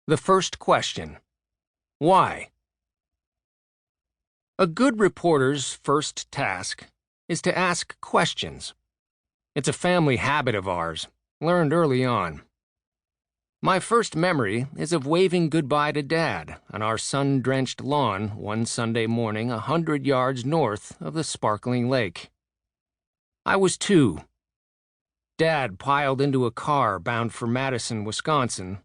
The first question: why? A good reporter's first task is to ask questions. It's a family habit of ours, learned early on. My first memory is of waving goodbye to Dad on our sun-drenched lawn one Sunday morning 100 yards north of the sparkling lake. I was 2. Dad piled into a car bound for Madison, Wisconsin,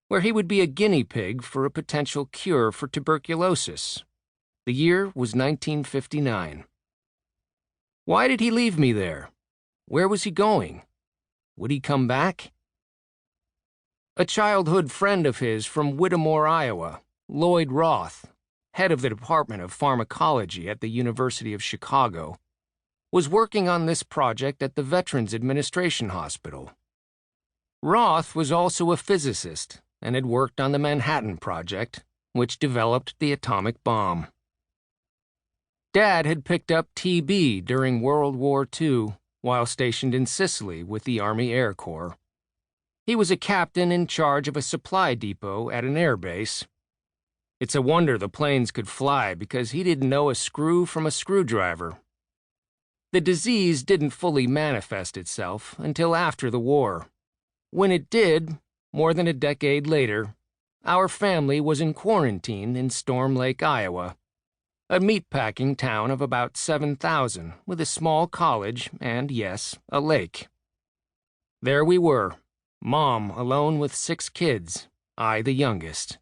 where he would be a guinea pig for a potential cure for tuberculosis. The year was 1959. Why did he leave me there? Where was he going? Would he come back? A childhood friend of his from Whittemore, Iowa, Lloyd Roth, head of the Department of Pharmacology at the University of Chicago, was working on this project at the Veterans Administration Hospital. Roth was also a physicist and had worked on the Manhattan Project, which developed the atomic bomb. Dad had picked up TB during World War II while stationed in Sicily with the Army Air Corps. He was a captain in charge of a supply depot at an air base. It's a wonder the planes could fly because he didn't know a screw from a screwdriver. The disease didn't fully manifest itself until after the war. When it did, more than a decade later, our family was in quarantine in Storm Lake, Iowa, a meatpacking town of about 7,000 with a small college and, yes, a lake. There we were, Mom alone with 6 kids, I the youngest.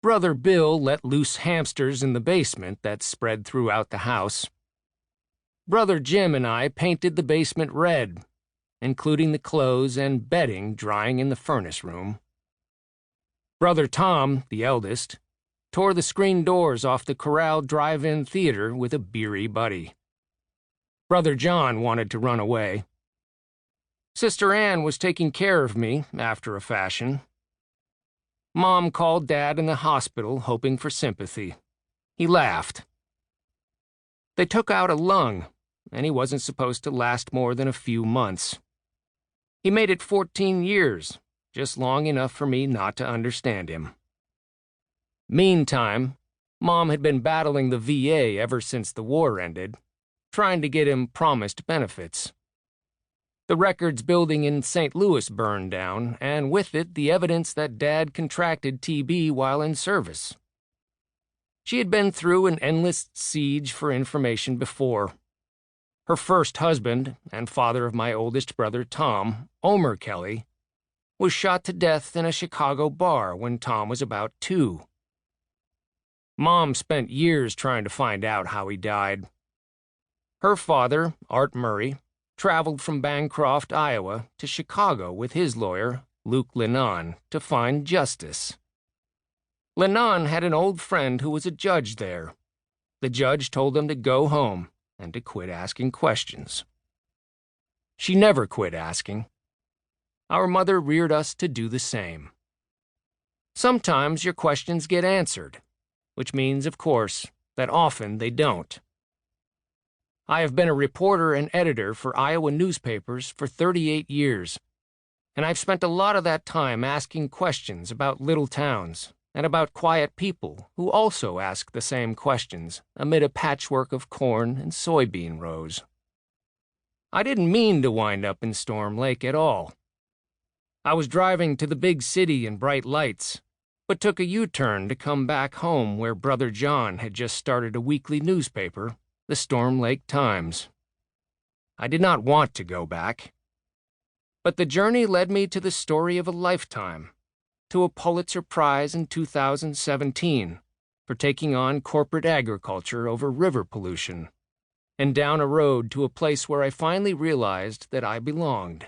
Brother Bill let loose hamsters in the basement that spread throughout the house. Brother Jim and I painted the basement red, including the clothes and bedding drying in the furnace room. Brother Tom, the eldest, tore the screen doors off the Corral drive-in theater with a beery buddy. Brother John wanted to run away. Sister Ann was taking care of me, after a fashion. Mom called Dad in the hospital, hoping for sympathy. He laughed. They took out a lung, and he wasn't supposed to last more than a few months. He made it 14 years, just long enough for me not to understand him. Meantime, Mom had been battling the VA ever since the war ended, trying to get him promised benefits. The records building in St. Louis burned down, and with it the evidence that Dad contracted TB while in service. She had been through an endless siege for information before. Her first husband, and father of my oldest brother Tom, Omer Kelly, was shot to death in a Chicago bar when Tom was about 2. Mom spent years trying to find out how he died. Her father, Art Murray, traveled from Bancroft, Iowa, to Chicago with his lawyer, Luke Lennon, to find justice. Lennon had an old friend who was a judge there. The judge told him to go home and to quit asking questions. She never quit asking. Our mother reared us to do the same. Sometimes your questions get answered, which means, of course, that often they don't. I have been a reporter and editor for Iowa newspapers for 38 years, and I've spent a lot of that time asking questions about little towns and about quiet people who also ask the same questions amid a patchwork of corn and soybean rows. I didn't mean to wind up in Storm Lake at all. I was driving to the big city in bright lights, but took a U-turn to come back home where Brother John had just started a weekly newspaper, the Storm Lake Times. I did not want to go back. But the journey led me to the story of a lifetime, to a Pulitzer Prize in 2017 for taking on corporate agriculture over river pollution, and down a road to a place where I finally realized that I belonged.